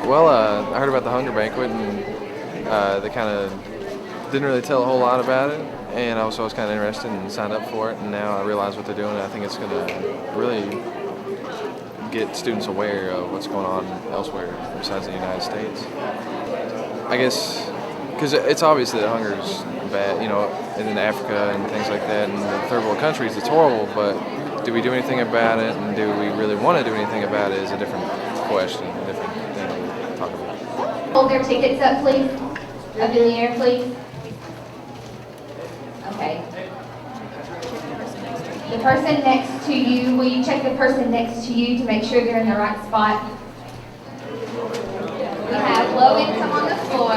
Well, I heard about the Hunger Banquet, and they kind of didn't really tell a whole lot about it. And I was kind of interested and signed up for it. And now I realize what they're doing. And I think it's going to really get students aware of what's going on elsewhere besides the United States. I guess because it's obvious that hunger is bad, in Africa and things like that, and the third world countries, it's horrible. But do we do anything about it, and do we really want to do anything about it? Is a different question, a different thing to talk about. Hold their tickets up, please. Up in the air, please. Okay. The person next to you, will you check the person next to you to make sure they're in the right spot? We have low income on the floor,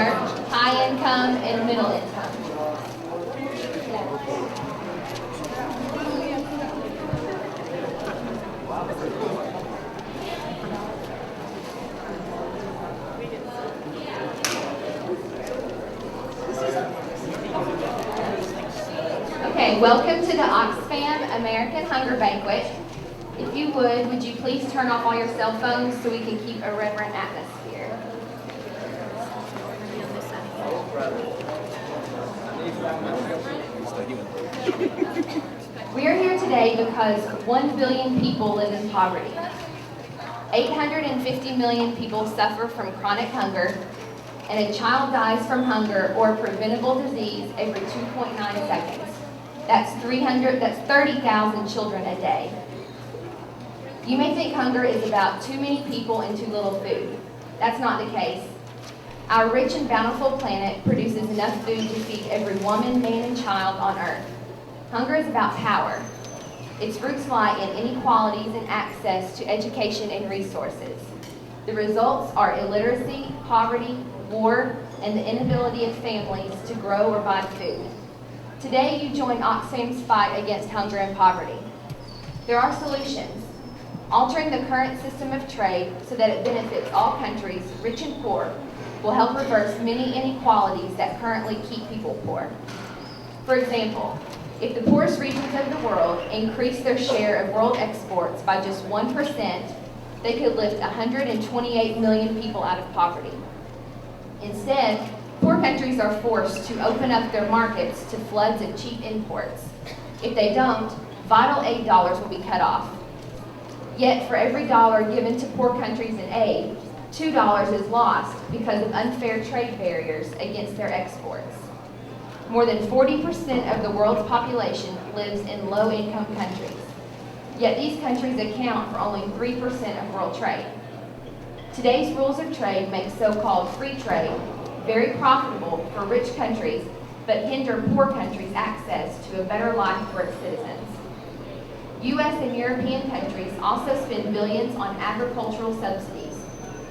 high income, and middle income. Okay, welcome to the Oxfam American Hunger Banquet. If you would you please turn off all your cell phones so we can keep a reverent atmosphere. We are here today because 1 billion people live in poverty. 850 million people suffer from chronic hunger, and a child dies from hunger or preventable disease every 2.9 seconds. That's 30,000 children a day. You may think hunger is about too many people and too little food. That's not the case. Our rich and bountiful planet produces enough food to feed every woman, man, and child on Earth. Hunger is about power. Its roots lie in inequalities in access to education and resources. The results are illiteracy, poverty, war, and the inability of families to grow or buy food. Today, you join Oxfam's fight against hunger and poverty. There are solutions. Altering the current system of trade so that it benefits all countries, rich and poor, will help reverse many inequalities that currently keep people poor. For example, if the poorest regions of the world increase their share of world exports by just 1%, they could lift 128 million people out of poverty. Instead, poor countries are forced to open up their markets to floods of cheap imports. If they don't, vital aid dollars will be cut off. Yet, for every dollar given to poor countries in aid, $2 is lost because of unfair trade barriers against their exports. More than 40% of the world's population lives in low-income countries. Yet these countries account for only 3% of world trade. Today's rules of trade make so-called free trade very profitable for rich countries, but hinder poor countries' access to a better life for its citizens. U.S. and European countries also spend billions on agricultural subsidies,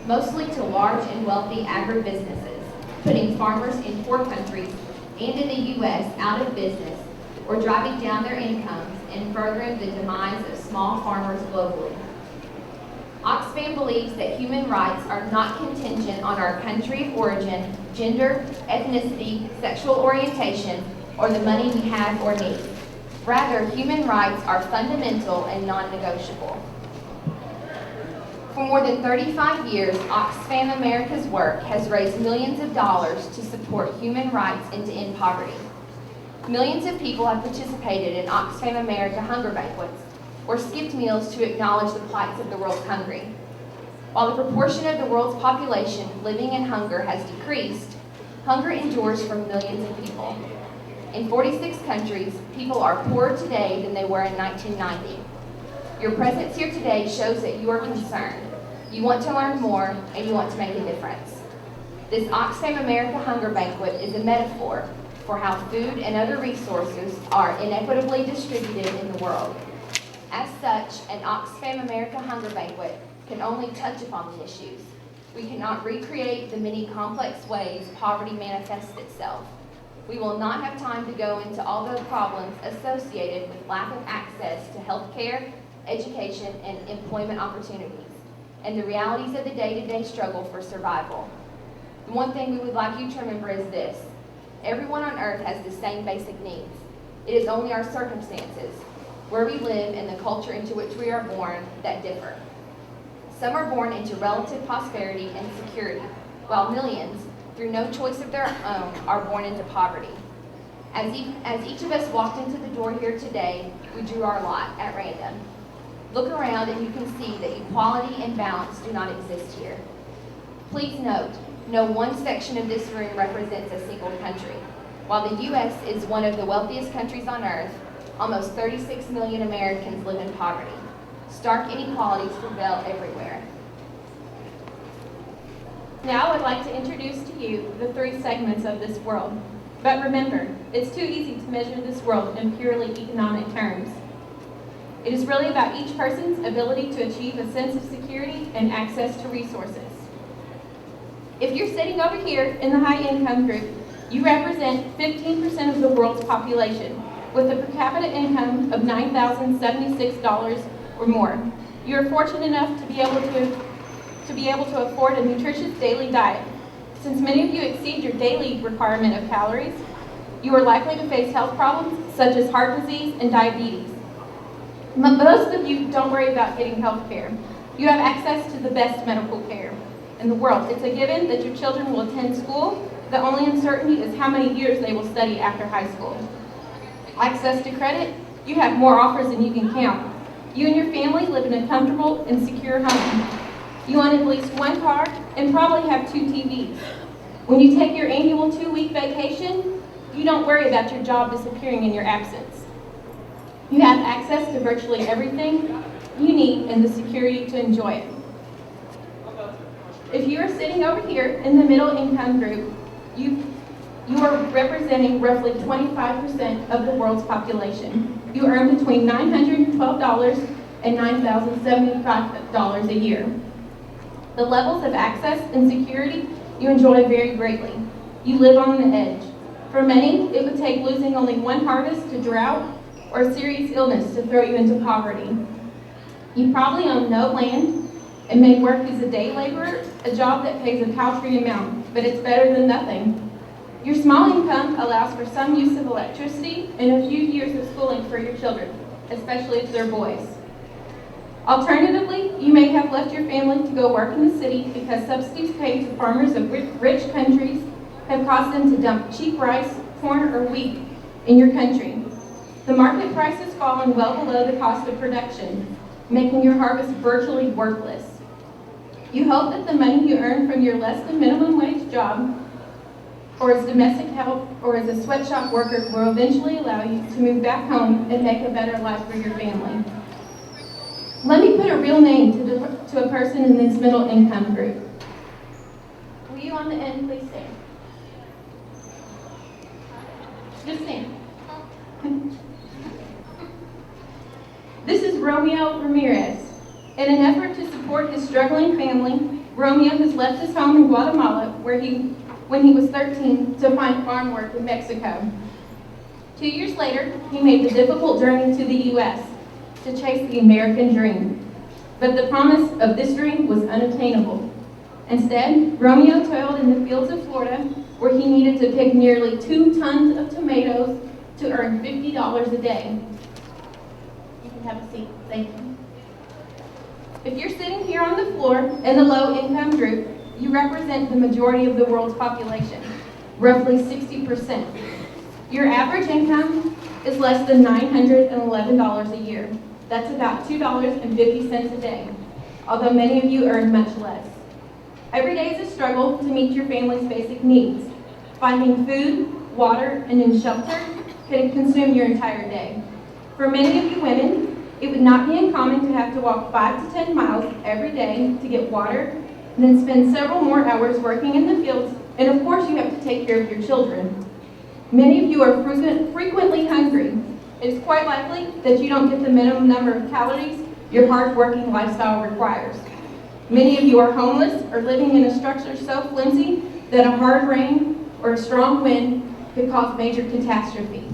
mostly to large and wealthy agribusinesses, putting farmers in poor countries and in the U.S. out of business or driving down their incomes and furthering the demise of small farmers globally. Oxfam believes that human rights are not contingent on our country of origin, gender, ethnicity, sexual orientation, or the money we have or need. Rather, human rights are fundamental and non-negotiable. For more than 35 years, Oxfam America's work has raised millions of dollars to support human rights and to end poverty. Millions of people have participated in Oxfam America hunger banquets, or skipped meals to acknowledge the plights of the world's hungry. While the proportion of the world's population living in hunger has decreased, hunger endures for millions of people. In 46 countries, people are poorer today than they were in 1990. Your presence here today shows that you are concerned. You want to learn more, and you want to make a difference. This Oxfam America Hunger Banquet is a metaphor for how food and other resources are inequitably distributed in the world. As such, an Oxfam America Hunger Banquet can only touch upon the issues. We cannot recreate the many complex ways poverty manifests itself. We will not have time to go into all the problems associated with lack of access to health care, education, and employment opportunities, and the realities of the day-to-day struggle for survival. The one thing we would like you to remember is this: everyone on earth has the same basic needs. It is only our circumstances, where we live, and the culture into which we are born that differ. Some are born into relative prosperity and security, while millions, through no choice of their own, are born into poverty. As each of us walked into the door here today, we drew our lot at random. Look around and you can see that equality and balance do not exist here. Please note, no one section of this room represents a single country. While the U.S. is one of the wealthiest countries on earth, almost 36 million Americans live in poverty. Stark inequalities prevail everywhere. Now I'd like to introduce to you the three segments of this world. But remember, it's too easy to measure this world in purely economic terms. It is really about each person's ability to achieve a sense of security and access to resources. If you're sitting over here in the high-income group, you represent 15% of the world's population, with a per capita income of $9,076 or more. You are fortunate enough to be able to afford a nutritious daily diet. Since many of you exceed your daily requirement of calories, you are likely to face health problems such as heart disease and diabetes. Most of you don't worry about getting health care. You have access to the best medical care in the world. It's a given that your children will attend school. The only uncertainty is how many years they will study after high school. Access to credit, you have more offers than you can count. You and your family live in a comfortable and secure home. You own at least one car and probably have 2 TVs. When you take your annual 2-week vacation, you don't worry about your job disappearing in your absence. You have access to virtually everything you need and the security to enjoy it. If you are sitting over here in the middle income group, you are representing roughly 25% of the world's population. You earn between $912 and $9,075 a year. The levels of access and security you enjoy vary greatly. You live on the edge. For many, it would take losing only one harvest to drought or a serious illness to throw you into poverty. You probably own no land and may work as a day laborer, a job that pays a paltry amount, but it's better than nothing. Your small income allows for some use of electricity and a few years of schooling for your children, especially if they're boys. Alternatively, you may have left your family to go work in the city because subsidies paid to farmers of rich countries have caused them to dump cheap rice, corn, or wheat in your country. The market price has fallen well below the cost of production, making your harvest virtually worthless. You hope that the money you earn from your less than minimum wage job or as domestic help or as a sweatshop worker will eventually allow you to move back home and make a better life for your family. Let me put a real name to a person in this middle income group. Will you on the end please stand? Just stand. This is Romeo Ramirez. In an effort to support his struggling family, Romeo has left his home in Guatemala when he was 13 to find farm work in Mexico. 2 years later, he made the difficult journey to the U.S. to chase the American dream. But the promise of this dream was unattainable. Instead, Romeo toiled in the fields of Florida, where he needed to pick nearly 2 tons of tomatoes to earn $50 a day. You can have a seat. Thank you. If you're sitting here on the floor in the low-income group, you represent the majority of the world's population, roughly 60%. Your average income is less than $911 a year. That's about $2.50 a day, although many of you earn much less. Every day is a struggle to meet your family's basic needs. Finding food, water, and in shelter can consume your entire day. For many of you women, it would not be uncommon to have to walk 5 to 10 miles every day to get water, and then spend several more hours working in the fields, and of course you have to take care of your children. Many of you are frequently hungry. It is quite likely that you don't get the minimum number of calories your hard-working lifestyle requires. Many of you are homeless or living in a structure so flimsy that a hard rain or a strong wind could cause major catastrophe.